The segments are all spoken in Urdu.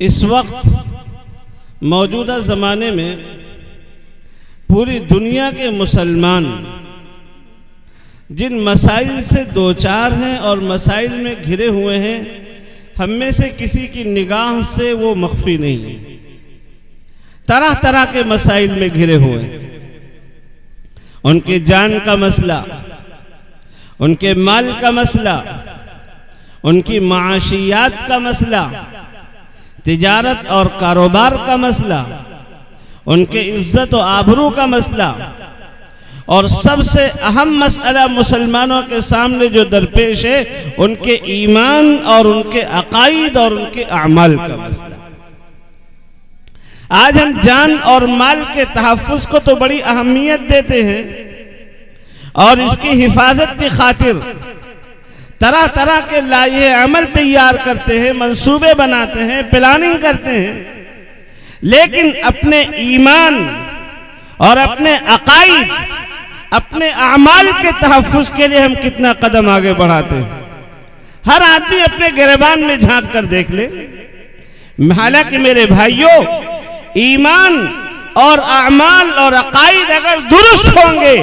اس وقت موجودہ زمانے میں پوری دنیا کے مسلمان جن مسائل سے دوچار ہیں اور مسائل میں گھرے ہوئے ہیں، ہم میں سے کسی کی نگاہ سے وہ مخفی نہیں، طرح طرح کے مسائل میں گھرے ہوئے ہیں۔ ان کی جان کا مسئلہ، ان کے مال کا مسئلہ، ان کی معاشیات کا مسئلہ، تجارت اور کاروبار کا مسئلہ، ان کے عزت و آبرو کا مسئلہ، اور سب سے اہم مسئلہ مسلمانوں کے سامنے جو درپیش ہے ان کے ایمان اور ان کے عقائد اور ان کے اعمال کا مسئلہ۔ آج ہم جان اور مال کے تحفظ کو تو بڑی اہمیت دیتے ہیں اور اس کی حفاظت کی خاطر طرح طرح کے لائحہ عمل تیار کرتے ہیں، منصوبے بناتے ہیں، پلاننگ کرتے ہیں، لیکن اپنے ایمان اور اپنے عقائد، اپنے اعمال کے تحفظ کے لیے ہم کتنا قدم آگے بڑھاتے ہیں۔ ہر آدمی اپنے گریبان میں جھانک کر دیکھ لے۔ حالانکہ میرے بھائیوں، ایمان اور اعمال اور عقائد اگر درست ہوں گے،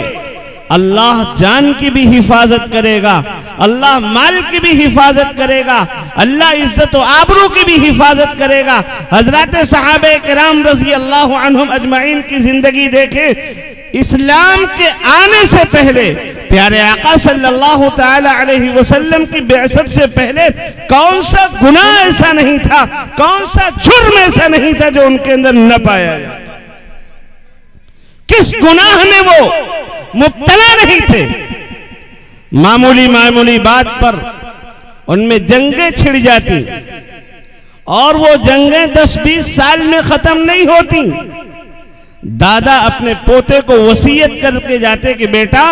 اللہ جان کی بھی حفاظت کرے گا، اللہ مال کی بھی حفاظت کرے گا، اللہ عزت و آبرو کی بھی حفاظت کرے گا۔ حضرات صحابہ کرام رضی اللہ عنہم اجمعین کی زندگی دیکھیں، اسلام کے آنے سے پہلے پیارے آقا صلی اللہ تعالی علیہ وسلم کی بعثت سے پہلے کون سا گناہ ایسا نہیں تھا، کون سا جرم ایسا نہیں تھا جو ان کے اندر نہ پایا جائے۔ کس گناہ میں وہ مبتلا نہیں تھے؟ معمولی بات پر ان میں جنگیں چھڑ جاتی اور وہ جنگیں 10-20 سال میں ختم نہیں ہوتی۔ دادا اپنے پوتے کو وصیت کر کے جاتے کہ بیٹا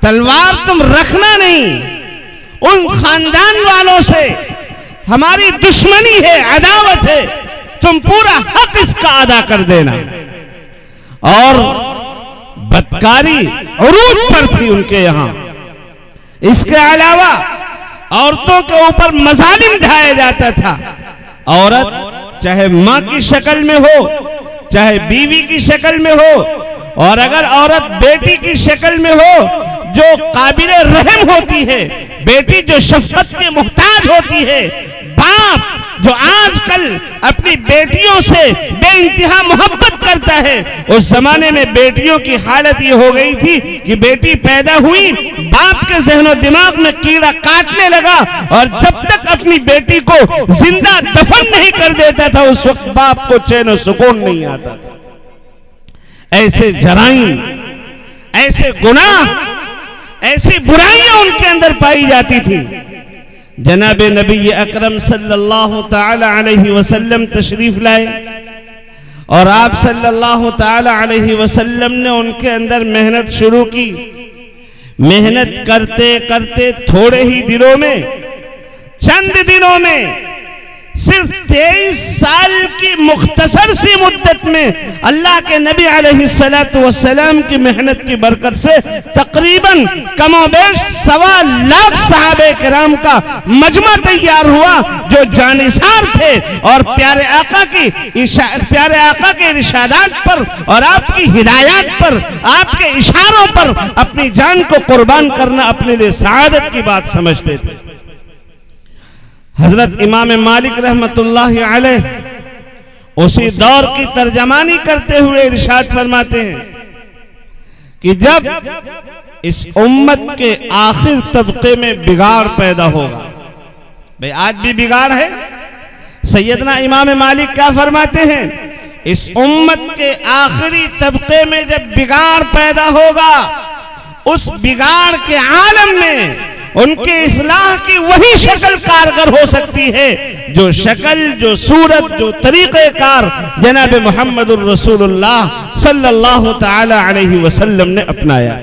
تلوار تم رکھنا نہیں، ان خاندان والوں سے ہماری دشمنی ہے، عداوت ہے، تم پورا حق اس کا ادا کر دینا۔ اور بدکاری عروج پر تھی ان کے یہاں۔ اس کے علاوہ عورتوں کے اوپر مظالم ڈھایا جاتا تھا۔ عورت چاہے ماں کی شکل میں ہو، چاہے بیوی کی شکل میں ہو، اور اگر عورت بیٹی کی شکل میں ہو جو قابل رحم ہوتی ہے، بیٹی جو شفقت کے محتاج ہوتی ہے، باپ جو آج کل اپنی بیٹیوں سے بے انتہا محبت کرتا ہے، اس زمانے میں بیٹیوں کی حالت یہ ہو گئی تھی کہ بیٹی پیدا ہوئی، باپ کے ذہن و دماغ میں کیڑا کاٹنے لگا، اور جب تک اپنی بیٹی کو زندہ دفن نہیں کر دیتا تھا اس وقت باپ کو چین و سکون نہیں آتا تھا۔ ایسے جرائم، ایسے گناہ، ایسی برائیاں ان کے اندر پائی جاتی تھی۔ جناب نبی اکرم صلی اللہ تعالی علیہ وسلم تشریف لائے، اور آپ صلی اللہ تعالی علیہ وسلم نے ان کے اندر محنت شروع کی۔ محنت کرتے کرتے تھوڑے ہی دنوں میں، چند دنوں میں، صرف 23 سال کی مختصر سی مدت میں اللہ کے نبی علیہ السلام کی محنت کی برکت سے تقریباً کم و بیش 1.25 لاکھ صحابہ کرام کا مجمع تیار ہوا جو جانثار تھے، اور پیارے آقا کے ارشادات پر اور آپ کی ہدایات پر، آپ کے اشاروں پر اپنی جان کو قربان کرنا اپنے لیے سعادت کی بات سمجھتے تھے۔ حضرت امام مالک رحمت اللہ علیہ اسی دور کی ترجمانی کرتے ہوئے ارشاد فرماتے ہیں کہ جب اس امت کے آخر طبقے میں بگاڑ پیدا ہوگا، بھئی آج بھی بگاڑ ہے، سیدنا امام مالک کیا فرماتے ہیں؟ اس امت کے آخری طبقے میں جب بگاڑ پیدا ہوگا، اس بگاڑ کے عالم میں ان کے اصلاح کی وہی شکل کارگر ہو سکتی ہے جو شکل، جو صورت، جو طریقہ کار جناب محمد الرسول اللہ صلی اللہ تعالی علیہ وسلم نے اپنایا۔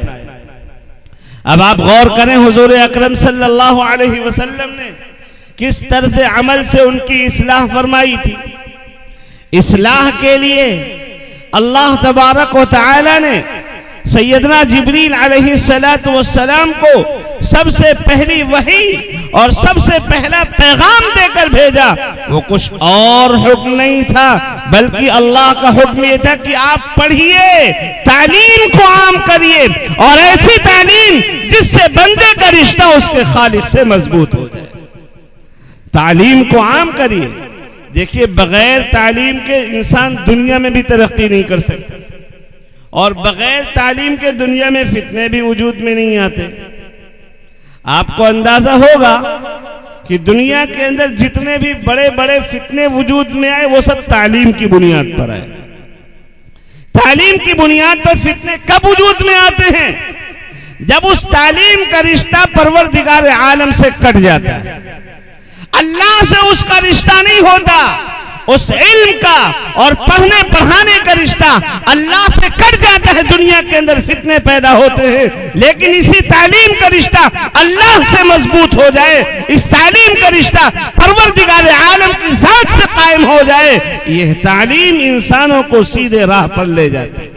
اب آپ غور کریں حضور اکرم صلی اللہ علیہ وسلم نے کس طرز عمل سے ان کی اصلاح فرمائی تھی۔ اصلاح کے لیے اللہ تبارک و تعالی نے سیدنا جبریل علیہ السلام کو سب سے پہلی وحی اور سب سے پہلا پیغام دے کر بھیجا، وہ کچھ اور حکم نہیں تھا بلکہ اللہ کا حکم یہ تھا کہ آپ پڑھیے، تعلیم کو عام کریے، اور ایسی تعلیم جس سے بندے کا رشتہ اس کے خالق سے مضبوط ہو جائے۔ تعلیم کو عام کریے۔ دیکھیے بغیر تعلیم کے انسان دنیا میں بھی ترقی نہیں کر سکتا، اور بغیر تعلیم کے دنیا میں فتنے بھی وجود میں نہیں آتے۔ آپ کو اندازہ ہوگا کہ دنیا کے اندر جتنے بھی بڑے بڑے فتنے وجود میں آئے وہ سب تعلیم کی بنیاد پر آئے۔ تعلیم کی بنیاد پر فتنے کب وجود میں آتے ہیں؟ جب اس تعلیم کا رشتہ پروردگار عالم سے کٹ جاتا ہے، اللہ سے اس کا رشتہ نہیں ہوتا، اس علم کا اور پڑھنے پڑھانے کا رشتہ اللہ سے کٹ جاتا ہے، دنیا کے اندر فتنے پیدا ہوتے ہیں۔ لیکن اسی تعلیم کا رشتہ اللہ سے مضبوط ہو جائے، اس تعلیم کا رشتہ پروردگار عالم کی ذات سے قائم ہو جائے، یہ تعلیم انسانوں کو سیدھے راہ پر لے جاتی ہے۔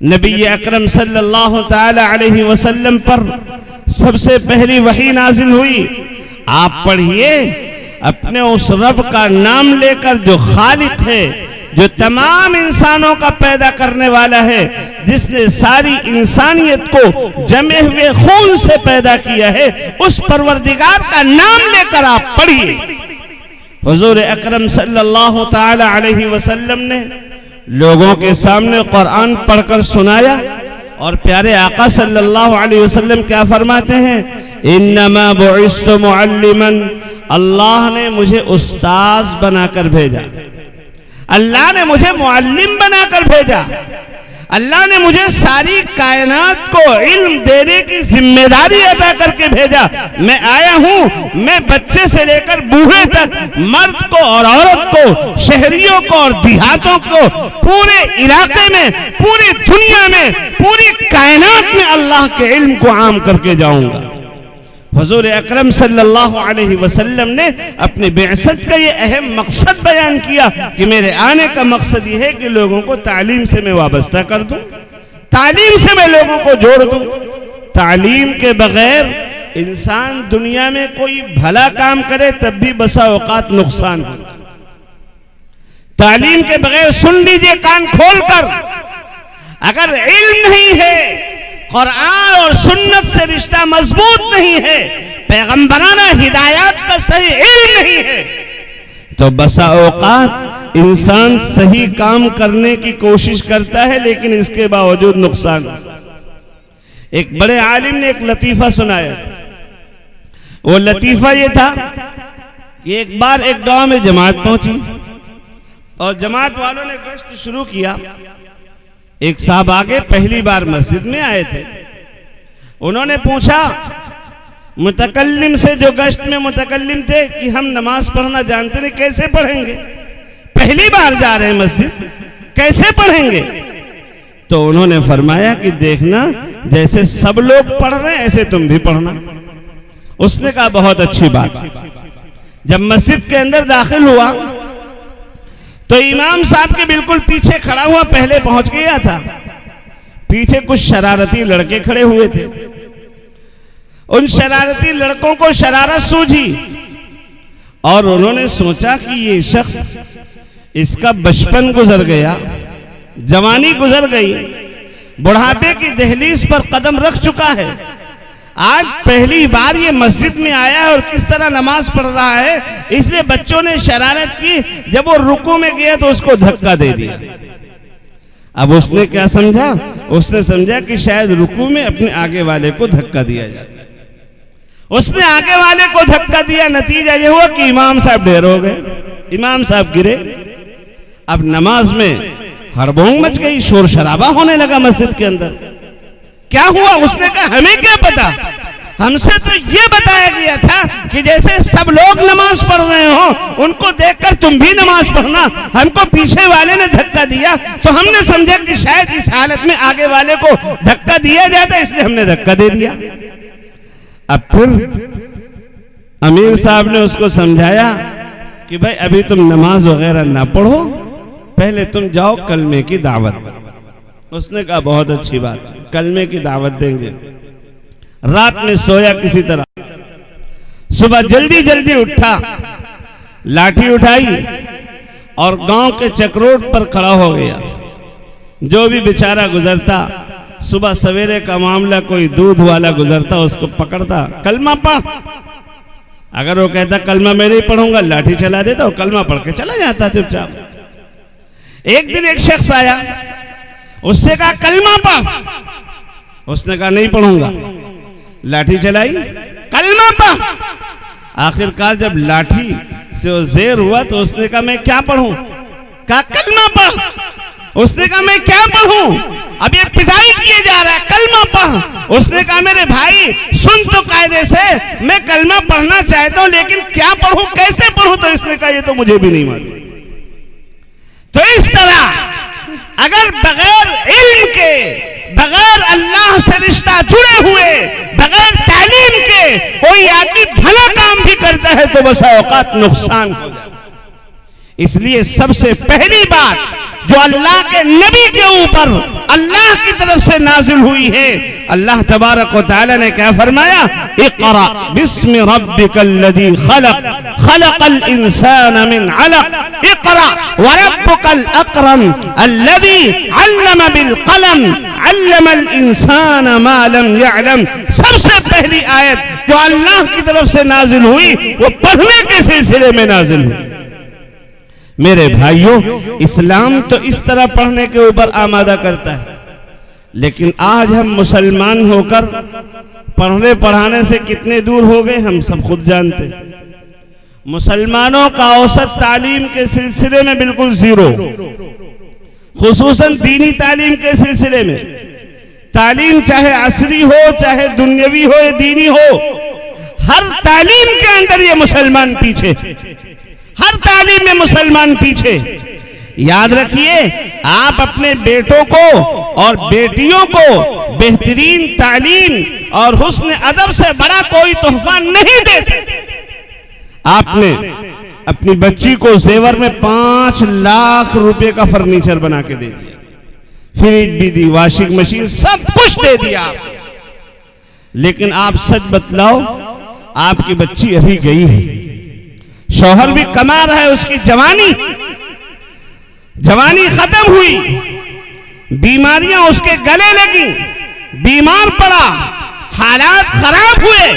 نبی اکرم صلی اللہ تعالی علیہ وسلم پر سب سے پہلی وحی نازل ہوئی، آپ پڑھیے اپنے اس رب کا نام لے کر جو خالق ہے، جو تمام انسانوں کا پیدا کرنے والا ہے، جس نے ساری انسانیت کو جمے ہوئے خون سے پیدا کیا ہے، اس پروردگار کا نام لے کر آپ پڑھیے۔ حضور اکرم صلی اللہ تعالی علیہ وسلم نے لوگوں کے سامنے قرآن پڑھ کر سنایا، اور پیارے آقا صلی اللہ علیہ وسلم کیا فرماتے ہیں؟ انما بعثت معلما، اللہ نے مجھے استاذ بنا کر بھیجا، اللہ نے مجھے معلم بنا کر بھیجا، اللہ نے مجھے ساری کائنات کو علم دینے کی ذمہ داری ادا کر کے بھیجا۔ میں آیا ہوں، میں بچے سے لے کر بوڑھے تک، مرد کو اور عورت کو، شہریوں کو اور دیہاتوں کو، پورے علاقے میں، پوری دنیا میں، پوری کائنات میں اللہ کے علم کو عام کر کے جاؤں گا۔ حضور اکرم صلی اللہ علیہ وسلم نے اپنی بعثت کا یہ اہم مقصد بیان کیا کہ میرے آنے کا مقصد یہ ہے کہ لوگوں کو تعلیم سے میں وابستہ کر دوں، تعلیم سے میں لوگوں کو جوڑ دوں۔ تعلیم کے بغیر انسان دنیا میں کوئی بھلا کام کرے تب بھی بسا اوقات نقصان ہو۔ تعلیم کے بغیر سن لیجئے کان کھول کر، اگر علم نہیں ہے، قرآن اور سنت سے رشتہ مضبوط نہیں ہے، پیغمبرانہ ہدایات کا صحیح علم نہیں ہے، تو بسا اوقات انسان صحیح کام کرنے کی کوشش کرتا ہے لیکن اس کے باوجود نقصان ہوتا ہے۔ ایک بڑے عالم نے ایک لطیفہ سنایا، وہ لطیفہ یہ تھا کہ ایک بار ایک گاؤں میں جماعت پہنچی اور جماعت والوں نے گشت شروع کیا۔ ایک صاحب آگے پہلی بار مسجد میں آئے تھے، انہوں نے پوچھا متکلم سے، جو گشت میں متکلم تھے، کہ ہم نماز پڑھنا جانتے نہیں، کیسے پڑھیں گے؟ پہلی بار جا رہے ہیں مسجد، کیسے پڑھیں گے؟ تو انہوں نے فرمایا کہ دیکھنا، جیسے سب لوگ پڑھ رہے ہیں ایسے تم بھی پڑھنا۔ اس نے کہا بہت اچھی بات۔ جب مسجد کے اندر داخل ہوا تو امام صاحب کے بالکل پیچھے کھڑا ہوا، پہلے پہنچ گیا تھا، پیچھے کچھ شرارتی لڑکے کھڑے ہوئے تھے۔ ان شرارتی لڑکوں کو شرارت سوجھی اور انہوں نے سوچا کہ یہ شخص، اس کا بچپن گزر گیا، جوانی گزر گئی، بڑھاپے کی دہلیز پر قدم رکھ چکا ہے، آج پہلی بار یہ مسجد میں آیا ہے اور کس طرح نماز پڑھ رہا ہے، اس لیے بچوں نے شرارت کی، جب وہ رکوع میں گیا تو اس کو دھکا دے دیا۔ اب اس نے کیا سمجھا؟ اس نے سمجھا کہ شاید رکوع میں اپنے آگے والے کو دھکا دیا جائے، اس نے آگے والے کو دھکا دیا، نتیجہ یہ ہوا کہ امام صاحب ڈھیر ہو گئے، امام صاحب گرے۔ اب نماز میں ہڑبڑ مچ گئی، شور شرابہ ہونے لگا مسجد کے اندر۔ کیا ہوا؟ اس نے کہا ہمیں کیا پتا، ہم سے تو یہ بتایا گیا تھا کہ جیسے سب لوگ نماز پڑھ رہے ہوں ان کو دیکھ کر تم بھی نماز پڑھنا، ہم کو پیچھے والے نے دھکا دیا تو ہم نے سمجھا کہ شاید اس حالت میں آگے والے کو دھکا دیا جاتا ہے، اس لیے ہم نے دھکا دے دیا۔ اب پھر امیر صاحب نے اس کو سمجھایا کہ بھائی ابھی تم نماز وغیرہ نہ پڑھو، پہلے تم جاؤ کلمے کی دعوت۔ اس نے کہا بہت اچھی بات، کلمے کی دعوت دیں گے۔ رات میں سویا کسی طرح، صبح جلدی جلدی اٹھا، لاٹھی اٹھائی اور گاؤں کے چکروٹ پر کھڑا ہو گیا۔ جو بھی بیچارہ گزرتا، صبح سویرے کا معاملہ، کوئی دودھ والا گزرتا، اس کو پکڑتا، کلمہ پڑھ۔ اگر وہ کہتا کلمہ میں نہیں پڑھوں گا، لاٹھی چلا دیتا، وہ کلمہ پڑھ کے چلا جاتا چپ چاپ۔ ایک دن ایک شخص آیا، اس سے کہا کلمہ پڑھ، اس نے کہا نہیں پڑھوں گا، لاٹھی چلائی، کلمہ پڑھ۔ آخر کار جب لاٹھی سے وہ زیر ہوا تو اس نے کہا میں کیا پڑھوں؟ کہا کلمہ پڑھ۔ اس نے کہا میں کیا پڑھوں؟ اب یہ پٹائی کیے جا رہا ہے، کلمہ پڑھ۔ اس نے کہا میرے بھائی سن تو قاعدے سے، میں کلمہ پڑھنا چاہتا ہوں لیکن کیا پڑھوں، کیسے پڑھوں؟ تو اس نے کہا یہ تو مجھے بھی نہیں معلوم۔ تو اس طرح اگر بغیر علم کے، بغیر اللہ سے رشتہ جڑے ہوئے، بغیر تعلیم کے کوئی آدمی بھلا کام بھی کرتا ہے تو بسا اوقات نقصان ہو جاتا ہے۔ اس لیے سب سے پہلی بات جو اللہ کے نبی کے اوپر اللہ کی طرف سے نازل ہوئی ہے، اللہ تبارک و تعالی نے کیا فرمایا؟ اقرأ بسم ربک الذی خلق، خلق الانسان من علق، اقرأ وربک الاکرم الذی علم بالقلم، علم الانسان ما لم يعلم۔ سب سے پہلی آیت جو اللہ کی طرف سے نازل ہوئی وہ پڑھنے کے سلسلے میں نازل ہوئی۔ میرے بھائیوں، اسلام تو اس طرح پڑھنے کے اوپر آمادہ کرتا ہے، لیکن آج ہم مسلمان ہو کر پڑھنے پڑھانے سے کتنے دور ہو گئے ہم سب خود جانتے ہیں۔ مسلمانوں کا اوسط تعلیم کے سلسلے میں بالکل زیرو، خصوصاً دینی تعلیم کے سلسلے میں۔ تعلیم چاہے عصری ہو، چاہے دنیاوی ہو یا دینی ہو، ہر تعلیم کے اندر یہ مسلمان پیچھے، ہر تعلیم میں مسلمان پیچھے۔ یاد رکھیے، آپ اپنے بیٹوں کو اور بیٹیوں کو بہترین تعلیم اور حسن ادب سے بڑا کوئی تحفہ نہیں دے سکتے۔ آپ نے اپنی بچی کو زیور میں 5 لاکھ روپے کا فرنیچر بنا کے دے دیا، فریج بھی دی، واشنگ مشین، سب کچھ دے دیا، لیکن آپ سچ بتلاؤ آپ کی بچی ابھی گئی ہے، شوہر بھی کما رہا ہے، اس کی جوانی ختم ہوئی، بیماریاں اس کے گلے لگی، بیمار پڑا، حالات خراب ہوئے۔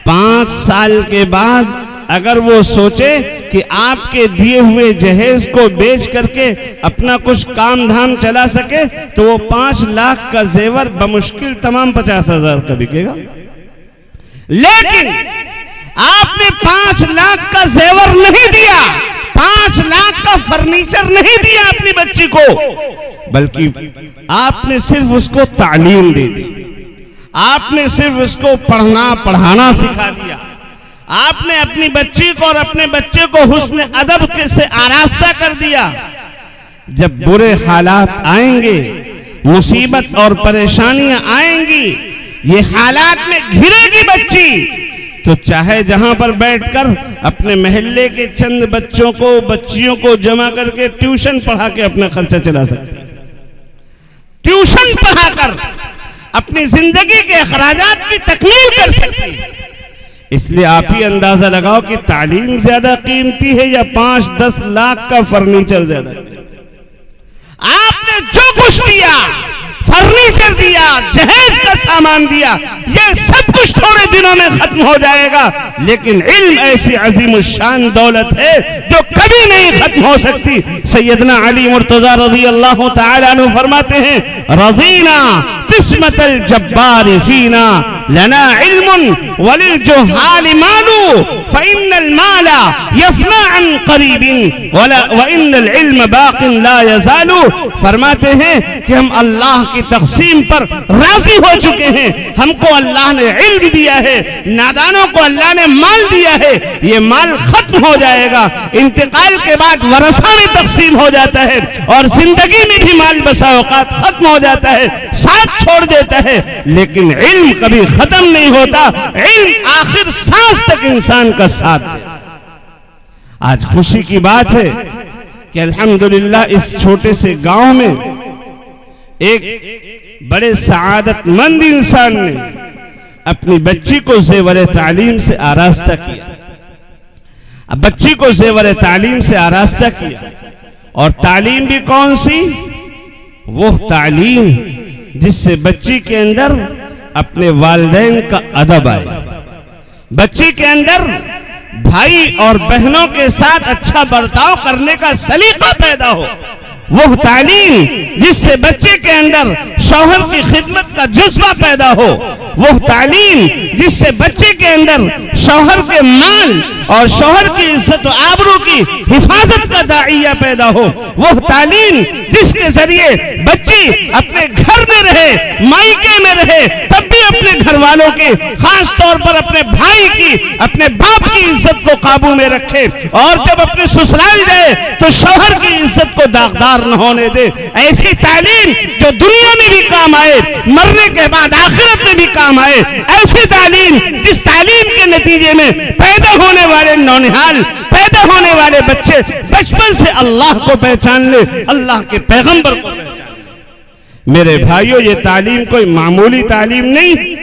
5 سال کے بعد اگر وہ سوچے کہ آپ کے دیے ہوئے جہیز کو بیچ کر کے اپنا کچھ کام دھام چلا سکے تو وہ 5 لاکھ کا زیور بمشکل تمام 50,000 کا بکے گا۔ لیکن آپ نے 5 لاکھ کا زیور نہیں دیا، 5 لاکھ کا فرنیچر نہیں دیا اپنی بچی کو، بلکہ آپ نے صرف اس کو تعلیم دے دی، آپ نے صرف اس کو پڑھنا پڑھانا سکھا دیا، آپ نے اپنی بچی کو اور اپنے بچے کو حسن ادب سے آراستہ کر دیا۔ جب برے حالات آئیں گے، مصیبت اور پریشانیاں آئیں گی، یہ حالات میں گھرے گی بچی، تو چاہے جہاں پر بیٹھ کر اپنے محلے کے چند بچیوں کو جمع کر کے ٹیوشن پڑھا کے اپنا خرچہ چلا سکتے ہیں، ٹیوشن پڑھا کر اپنی زندگی کے اخراجات کی تکمیل کر سکتے ہیں۔ اس لیے آپ ہی اندازہ لگاؤ کہ تعلیم زیادہ قیمتی ہے یا 5-10 لاکھ کا فرنیچر زیادہ؟ آپ نے جو کچھ دیا، فرنیچر دیا، جہیز کا سامان دیا، یہ سب کچھ تھوڑے دنوں میں ختم ہو جائے گا، لیکن علم ایسی عظیم الشان دولت ہے جو کبھی نہیں ختم ہو سکتی۔ سیدنا علی مرتضی رضی اللہ تعالیٰ عنہ فرماتے ہیں، رضینا قسمت الجبار فینا لنا علم وللجہال مال فإن المال یفنا عن قریب وإن العلم باق لا یزال۔ فرماتے ہیں کہ ہم اللہ کی تقسیم پر راضی ہو چکے ہیں، ہم کو اللہ نے علم دیا ہے، نادانوں کو اللہ نے مال دیا ہے، یہ مال ختم ہو جائے گا، انتقال کے بعد ورثہ میں تقسیم ہو جاتا ہے، اور زندگی میں بھی مال بسا اوقات ختم ہو جاتا ہے، ساتھ چھوڑ دیتا ہے، لیکن علم کبھی ختم نہیں ہوتا، علم آخر سانس تک انسان کا ساتھ دیتا ہے۔ آج خوشی کی بات ہے کہ الحمدللہ اس چھوٹے سے گاؤں میں ایک بڑے سعادت مند انسان نے اپنی بچی کو زیور تعلیم سے آراستہ کیا. اب بچی کو زیور تعلیم سے آراستہ کیا، اور تعلیم بھی کون سی؟ وہ تعلیم جس سے بچی کے اندر اپنے والدین کا ادب آئے، بچی کے اندر بھائی اور بہنوں کے ساتھ اچھا برتاؤ کرنے کا سلیقہ پیدا ہو، وہ تعلیم جس سے بچے کے اندر شوہر کی خدمت کا جذبہ پیدا ہو، وہ تعلیم جس سے بچے کے اندر شوہر کے مال اور شوہر کی عزت و آبرو کی حفاظت کا داعیہ پیدا ہو، وہ تعلیم جس کے ذریعے بچی اپنے گھر میں رہے، مائکے میں رہے، تب بھی اپنے گھر والوں کی، خاص طور پر اپنے بھائی کی، اپنے باپ کی عزت کو قابو میں رکھے، اور جب اپنے سسرال جائے تو شوہر کی عزت کو داغدار نہ ہونے دے. ایسی تعلیم جو دنیا میں بھی کام آئے، مرنے کے بعد آخرت میں بھی کام آئے. ایسی تعلیم جس تعلیم کے نتیجے میں پیدا ہونے والے نونہال، پیدا ہونے والے بچے بچپن سے اللہ کو پہچان لے، اللہ کے پیغمبر کو پہچان لے. میرے بھائیو، یہ تعلیم کوئی معمولی تعلیم نہیں.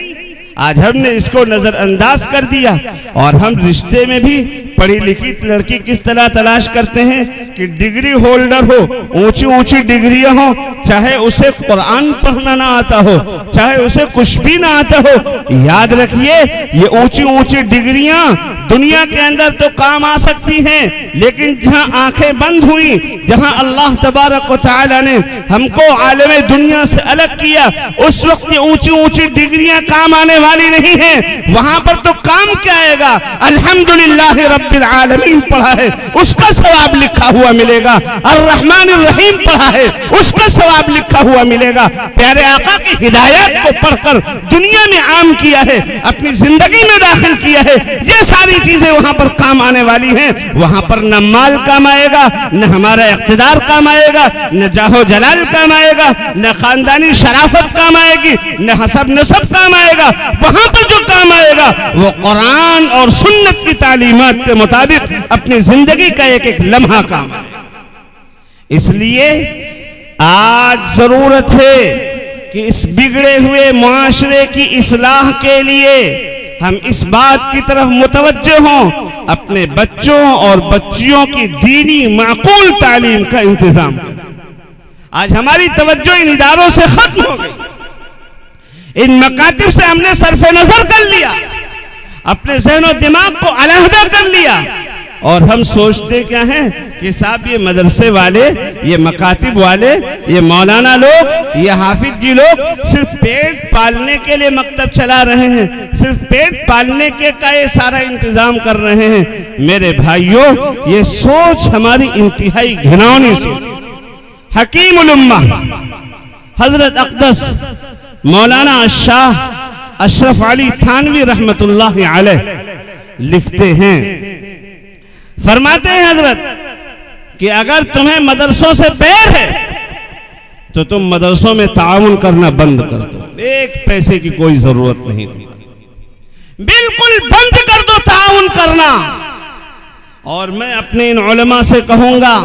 آج ہم نے اس کو نظر انداز کر دیا، اور ہم رشتے میں بھی پڑھی لکھی لڑکی کس طرح تلاش کرتے ہیں کہ ڈگری ہولڈر ہو، اونچی اونچی ڈگریاں ہو، چاہے اسے قرآن پڑھنا نہ آتا ہو، چاہے اسے کچھ بھی نہ آتا ہو. یاد رکھیے، یہ اونچی اونچی ڈگریاں دنیا کے اندر تو کام آ سکتی ہیں، لیکن جہاں آنکھیں بند ہوئی، جہاں اللہ تبارک و تعالی نے ہم کو عالم دنیا سے الگ کیا، اس وقت یہ اونچی اونچی ڈگریاں کام آنے والی نہیں ہیں. وہاں پر تو کام کیا آئے گا؟ الحمدللہ رب العالمین پڑھا ہے، اس کا ثواب لکھا ہوا ملے گا. الرحمن الرحیم پڑھا ہے، اس کا ثواب لکھا ہوا ملے گا. پیارے آقا کی ہدایات کو پڑھ کر دنیا میں عام کیا ہے، اپنی زندگی میں داخل کیا ہے. یہ ساری چیزیں وہاں پر کام آنے والی ہیں. وہاں پر نہ مال کام آئے گا، نہ ہمارا اقتدار کام آئے گا، نہ جاہ و جلال کام آئے گا، نہ خاندانی شرافت کام آئے گی، نہ حسب نسب کام آئے گا. وہاں پر جو کام آئے گا وہ قرآن اور سنت کی تعلیمات کے مطابق اپنی زندگی کا ایک ایک لمحہ کام آئے گا. اس لیے آج ضرورت ہے کہ اس بگڑے ہوئے معاشرے کی اصلاح کے لیے ہم اس بات کی طرف متوجہ ہوں، اپنے بچوں اور بچیوں کی دینی معقول تعلیم کا انتظام کریں. آج ہماری توجہ ان اداروں سے ختم ہو گئی، ان مکاتب سے ہم نے صرف نظر کر لیا، اپنے ذہن و دماغ کو علیحدہ کر لیا، اور ہم سوچتے کیا ہیں کہ صاحب یہ مدرسے والے، یہ مکاتب والے، یہ مولانا لوگ، یہ حافظ جی لوگ صرف پیٹ پالنے کے لیے مکتب چلا رہے ہیں، صرف پیٹ پالنے کے کا یہ سارا انتظام کر رہے ہیں. میرے بھائیوں، یہ سوچ ہماری انتہائی گھناؤنی سوچ. حکیم الامہ حضرت اقدس مولانا شاہ اشرف علی تھانوی رحمت اللہ علیہ لکھتے ہیں، فرماتے ہیں حضرت کہ اگر تمہیں مدرسوں سے بیر ہے تو تم مدرسوں میں تعاون کرنا بند کر دو. ایک پیسے کی کوئی ضرورت نہیں تمہیں، بالکل بند کر دو تعاون کرنا. اور میں اپنے ان علماء سے کہوں گا،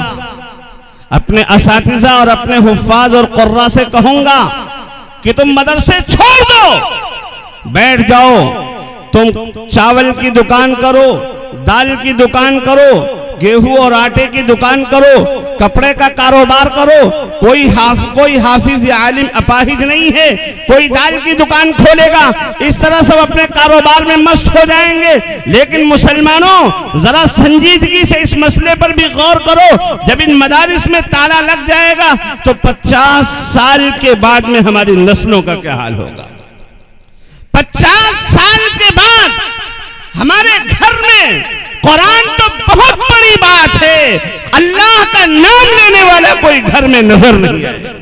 اپنے اساتذہ اور اپنے حفاظ اور قراء سے کہوں گا کہ تم مدرسے چھوڑ دو، بیٹھ جاؤ، تم چاول کی دکان کرو، دال کی دکان کرو، گیہوں اور آٹے کی دکان کرو، کپڑے کا کاروبار کرو. کوئی حافظ یا عالم اپاہج نہیں ہے، کوئی دال کی دکان کھولے گا. اس طرح سب اپنے کاروبار میں مست ہو جائیں گے. لیکن مسلمانوں، ذرا سنجیدگی سے اس مسئلے پر بھی غور کرو. جب ان مدارس میں تالا لگ جائے گا تو 50 سال کے بعد میں ہماری نسلوں کا کیا حال ہوگا؟ 50 سال کے بعد ہمارے گھر میں قرآن تو بہت بڑی بات ہے، اللہ کا نام لینے والا کوئی گھر میں نظر نہیں آئے.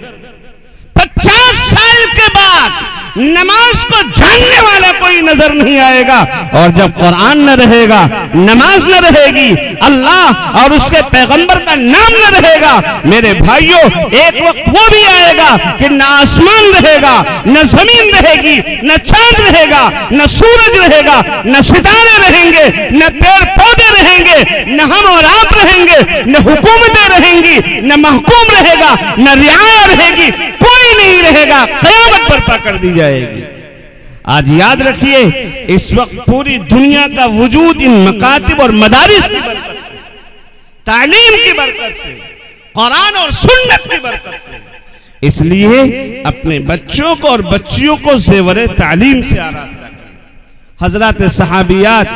50 سال کے بعد نماز کو جاننے والا کوئی نظر نہیں آئے گا. اور جب قرآن نہ رہے گا، نماز نہ رہے گی، اللہ اور اس کے پیغمبر کا نام نہ رہے گا، میرے بھائیوں ایک وقت وہ بھی آئے گا کہ نہ آسمان رہے گا، نہ زمین رہے گی، نہ چاند رہے گا، نہ سورج رہے گا، نہ ستارے رہیں گے، نہ پیڑ پودے رہیں گے، نہ ہم اور آپ رہیں گے، نہ حکومتیں رہیں گی، نہ محکوم رہے گا، نہ رعایا رہے گی. کوئی نہیں رہے گا، قیامت برپا کر دی جائے گی۔ آج یاد رکھیے، اس وقت پوری دنیا کا وجود ان مکاتب اور مدارس کی برکت سے، تعلیم کی برکت سے، قرآن اور سنت کی برکت سے۔ اس لیے اپنے بچوں کو اور بچیوں کو زیور تعلیم سے آراستہ کریں۔ حضرات صحابیات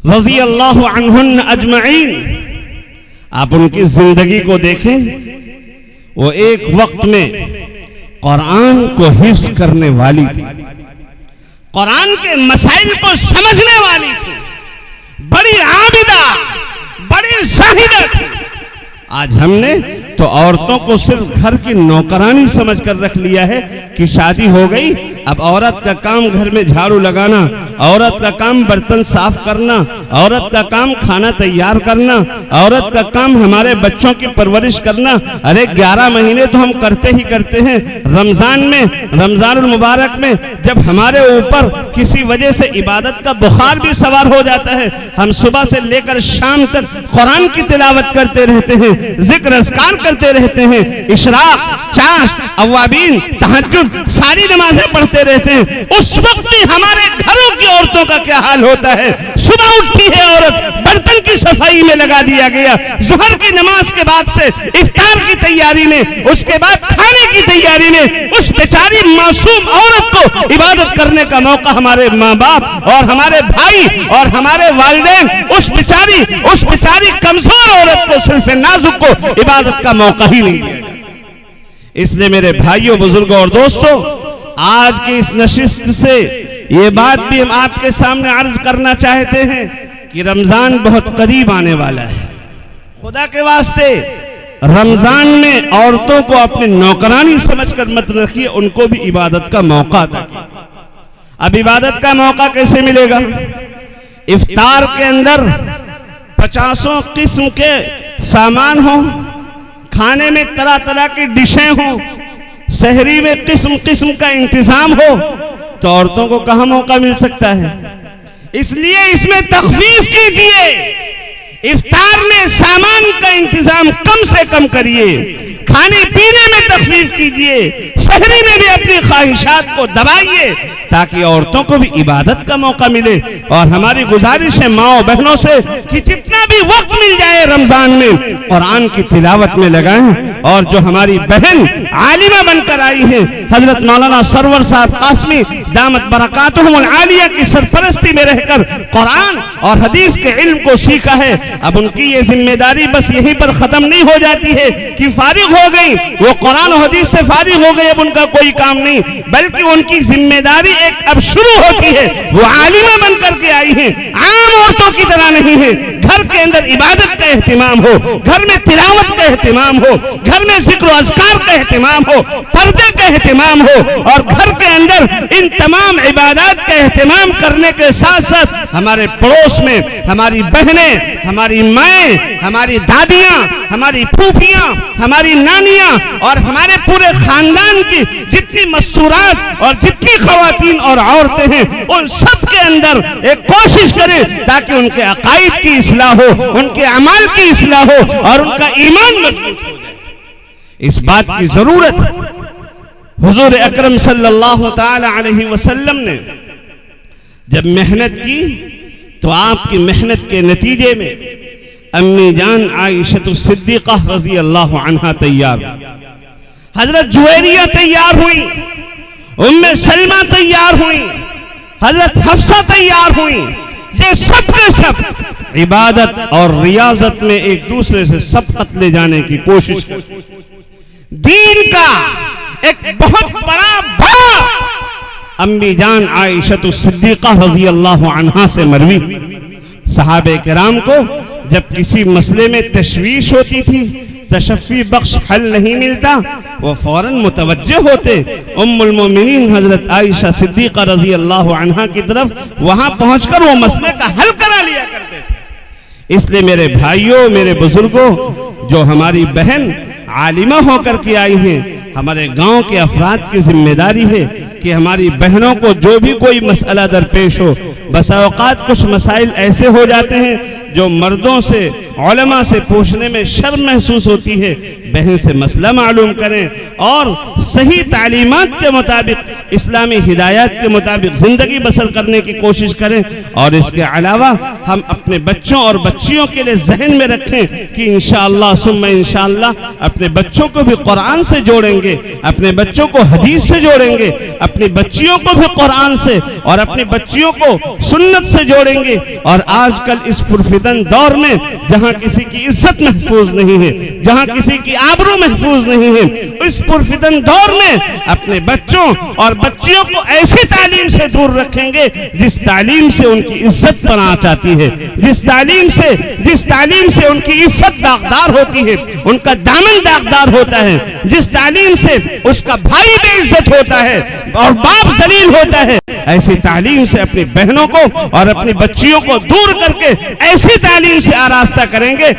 رضی اللہ عنہن اجمعین، آپ ان کی زندگی کو دیکھیں، وہ ایک وقت میں قرآن کو حفظ کرنے والی تھی، قرآن کے مسائل کو سمجھنے والی تھی، بڑی عابدہ، بڑی زاہدہ تھی۔ آج ہم نے تو عورتوں کو صرف گھر کی نوکرانی سمجھ کر رکھ لیا ہے کہ شادی ہو گئی، اب عورت کا کام گھر میں جھاڑو لگانا، عورت کا کام برتن صاف کرنا، عورت کا کام کھانا تیار کرنا، عورت کا کام ہمارے بچوں کی پرورش کرنا۔ ارے 11 مہینے تو ہم کرتے ہی کرتے ہیں۔ رمضان میں، رمضان المبارک میں جب ہمارے اوپر کسی وجہ سے عبادت کا بخار بھی سوار ہو جاتا ہے، ہم صبح سے لے کر شام تک قرآن کی تلاوت کرتے رہتے ہیں، ذکر اذکار کرتے رہتے ہیں، اشراق، چاشت، اوابین، تہجد، ساری نمازیں پڑھتے رہتے ہیں۔ اس وقت بھی ہمارے گھروں کی عورتوں کا کیا حال ہوتا ہے؟ صبح اٹھتی ہے عورت، برتن کی صفائی میں لگا دیا گیا، ظہر کی نماز کے بعد سے افطار کی تیاری میں، اس کے بعد کھانے کی تیاری میں، اس بیچاری معصوم عورت کو عبادت کرنے کا موقع ہمارے ماں باپ اور ہمارے بھائی اور ہمارے والدین اس بیچاری کمزور عورت کو، صرف نازک کو عبادت کا موقع ہی نہیں دیا۔ اس لیے میرے بھائیوں، بزرگوں اور دوستوں، آج کی اس نشست سے یہ بات بھی ہم آپ کے سامنے عرض کرنا چاہتے ہیں کہ رمضان بہت قریب آنے والا ہے۔ خدا کے واسطے رمضان میں عورتوں کو اپنی نوکرانی سمجھ کر مت رکھیے، ان کو بھی عبادت کا موقع عطا کیجیے۔ اب عبادت کا موقع کیسے ملے گا؟ افطار کے اندر 50 قسم کے سامان ہوں، کھانے میں طرح طرح کی ڈشیں ہوں، سحری میں قسم قسم کا انتظام ہو، تو عورتوں کو کہاں موقع مل سکتا ہے؟ اس لیے اس میں تخفیف کیجیے، افطار میں سامان کا انتظام کم سے کم کریے، کھانے پینے میں تخفیف کیجیے، سحری میں بھی اپنی خواہشات کو دبائیے تاکہ عورتوں کو بھی عبادت کا موقع ملے۔ اور ہماری گزارش ہے ماں بہنوں سے کہ جتنا بھی وقت مل جائے رمضان میں قرآن کی تلاوت میں لگائیں۔ اور جو ہماری بہن عالمہ بن کر آئی ہیں، حضرت مولانا سرور صاحب قاسمی دامت برکاتہم العالیہ کی سرپرستی میں رہ کر قرآن اور حدیث کے علم کو سیکھا ہے، اب ان کی یہ ذمہ داری بس یہیں پر ختم نہیں ہو جاتی ہے کہ فارغ ہو گئی، وہ قرآن و حدیث سے فارغ ہو گئی، اب ان کا کوئی کام نہیں، بلکہ ان کی ذمہ داری ایک اب شروع ہوتی ہے۔ وہ عالمہ بن کر کے آئی ہیں، عام عورتوں کی طرح نہیں ہے۔ گھر کے اندر عبادت کا اہتمام ہو، گھر میں تلاوت کا اہتمام ہو، گھر میں ذکر و اذکار کا اہتمام ہو، پردے کا اہتمام ہو، اور گھر کے اندر ان تمام عبادات کا اہتمام کرنے کے ساتھ ساتھ ہمارے پڑوس میں ہماری بہنیں، ہماری مائیں، ہماری دادیاں، ہماری پھوپھیاں، ہماری نانیاں اور ہمارے پورے خاندان کی جتنی مستورات اور جتنی خواتین اور عورتیں ہیں، ان سب کے اندر ایک کوشش کریں تاکہ ان کے عقائد کی اصلاح ہو، ان کے اعمال کی اصلاح ہو اور ان کا ایمان مضبوط ہو جائے۔ اس بات کی ضرورت حضور اکرم صلی اللہ تعالی علیہ وسلم نے جب محنت کی تو آپ کی محنت کے نتیجے میں امی جان عائشہ الصدیقہ رضی اللہ عنہا تیار ہوئی، حضرت جویریہ تیار ہوئی، ام سلمہ تیار ہوئی، حضرت حفصہ تیار ہوئی۔ یہ سب کے سب عبادت اور ریاضت میں ایک دوسرے سے سبقت لے جانے کی کوشش کرتے، دین کا ایک بہت بڑا باب امی جان عائشہ الصدیقہ رضی اللہ عنہا سے مروی۔ صحابہ کرام کو جب کسی مسئلے میں تشویش ہوتی تھی، تشفی بخش حل نہیں ملتا، وہ فوراً متوجہ ہوتے ام المومنین حضرت عائشہ صدیقہ رضی اللہ عنہا کی طرف، وہاں پہنچ کر وہ مسئلے کا حل کرا لیا کرتے تھے۔ اس لیے میرے بھائیوں، میرے بزرگوں، جو ہماری بہن عالمہ ہو کر کے آئی ہیں، ہمارے گاؤں کے افراد کی ذمہ داری ہے کہ ہماری بہنوں کو جو بھی کوئی مسئلہ درپیش ہو، بس اوقات کچھ مسائل ایسے ہو جاتے ہیں جو مردوں سے، علماء سے پوچھنے میں شرم محسوس ہوتی ہے، بہن سے مسئلہ معلوم کریں اور صحیح تعلیمات کے مطابق اسلامی ہدایات کے مطابق زندگی بسر کرنے کی کوشش کریں۔ اور اس کے علاوہ ہم اپنے بچوں اور بچیوں کے لیے ذہن میں رکھیں کہ انشاءاللہ ثم انشاءاللہ اپنے بچوں کو بھی قرآن سے جوڑیں گے، اپنے بچوں کو حدیث سے جوڑیں گے، اپنی بچیوں کو بھی قرآن سے اور اپنی بچیوں کو سنت سے جوڑیں گے۔ اور آج کل اس پرفتن دور میں جہاں کسی کی عزت محفوظ نہیں ہے، جہاں کسی کی آبرو محفوظ نہیں ہے، اس پرفتن دور میں اپنے بچوں اور بچیوں کو ایسی تعلیم سے دور رکھیں گے جس تعلیم سے ان کی عزت پناہ چاہتی ہے، جس تعلیم سے ان کی عفت داغدار ہوتی ہے، ان کا دامن داغدار ہوتا ہے، جس تعلیم سے اس کا بھائی بے عزت ہوتا ہے اور باپ ذلیل ہوتا ہے، ایسی تعلیم سے اپنی بہنوں کو اور اپنی بچیوں کو دور کر کے ایسی تعلیم سے آراستہ کریں گے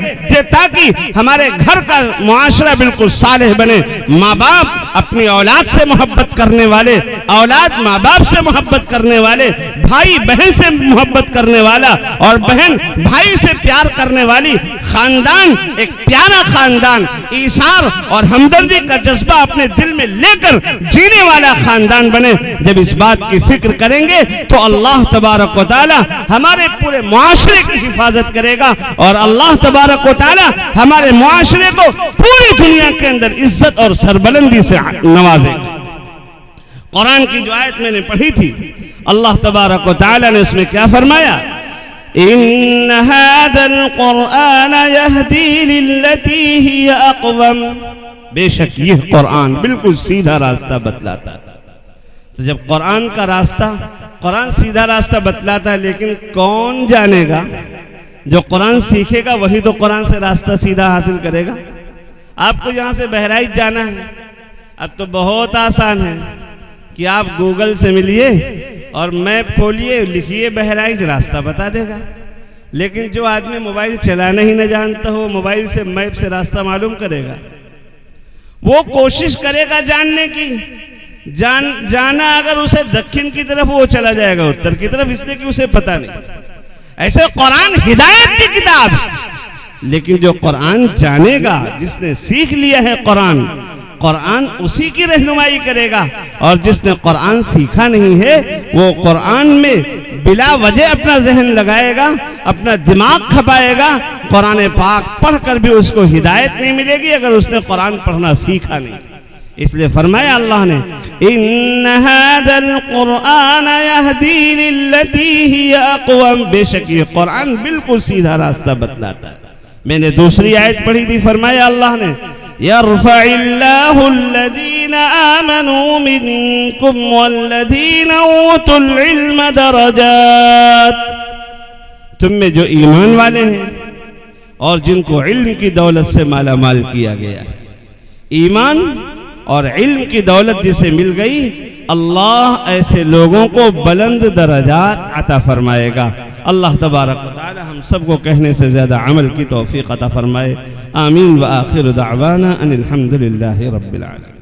تاکہ ہمارے گھر کا معاشرہ بالکل صالح بنے۔ ماں باپ اپنی اولاد سے محبت کرنے والے، اولاد ماں باپ سے محبت کرنے والے، بھائی بہن سے محبت کرنے والا اور بہن بھائی سے پیار کرنے والی خاندان، ایک پیارا خاندان، ایثار اور ہمدردی کا جذبہ اپنے دل میں لے کر جینے والا خاندان بنے۔ جب اس بات کی فکر کریں گے تو اللہ تبارک و تعالی ہمارے پورے معاشرے کی حفاظت کرے گا اور اللہ تبارک و تعالی ہمارے معاشرے کو پوری دنیا کے اندر عزت اور سربلندی سے نوازے گا۔ قرآن کی جو آیت میں نے پڑھی تھی، اللہ تبارک و تعالی نے اس میں کیا فرمایا؟ ان هذا القرآن يهدي للتي هي اقوم، بے شک یہ قرآن بالکل سیدھا راستہ بتلاتا ہے۔ تو جب قرآن کا راستہ، قرآن سیدھا راستہ بتلاتا ہے، لیکن کون جانے گا؟ جو قرآن سیکھے گا وہی تو قرآن سے راستہ سیدھا حاصل کرے گا۔ آپ کو یہاں سے بہرائچ جانا ہے، اب تو بہت آسان ہے کہ آپ گوگل سے ملیے اور میپ کھولیے، لکھیے بہرائچ، راستہ بتا دے گا۔ لیکن جو آدمی موبائل چلانا ہی نہ جانتا ہو، موبائل سے میپ سے راستہ معلوم کرے گا، وہ کوشش کرے گا جاننے کی، جانا اگر اسے دکھن کی طرف، وہ چلا جائے گا اتر کی طرف، اس لیے کہ اسے پتہ نہیں۔ ایسے قرآن ہدایت کی کتاب، لیکن جو قرآن جانے گا، جس نے سیکھ لیا ہے قرآن اسی کی رہنمائی کرے گا، اور جس نے قرآن سیکھا نہیں ہے وہ قرآن میں بلا وجہ اپنا ذہن لگائے گا، اپنا دماغ کھپائے گا، قرآن پاک پڑھ کر بھی اس کو ہدایت نہیں ملے گی اگر اس نے قرآن پڑھنا سیکھا نہیں۔ اس لیے فرمایا اللہ نے ان هذا القرآن يهدي للتي هي اقوم، بے شک یہ قرآن بالکل سیدھا راستہ بتلاتا ہے۔ میں نے دوسری آیت پڑھی تھی، فرمایا اللہ نے يرفع الله الذين آمنوا منكم والذين اوتوا العلم درجات، تم میں جو ایمان والے ہیں اور جن کو علم کی دولت سے مالا مال کیا گیا، ایمان اور علم کی دولت جسے مل گئی، اللہ ایسے لوگوں کو بلند درجات عطا فرمائے گا۔ اللہ تبارک و تعالی ہم سب کو کہنے سے زیادہ عمل کی توفیق عطا فرمائے۔ آمین وآخر دعوانا ان الحمدللہ رب العالمین۔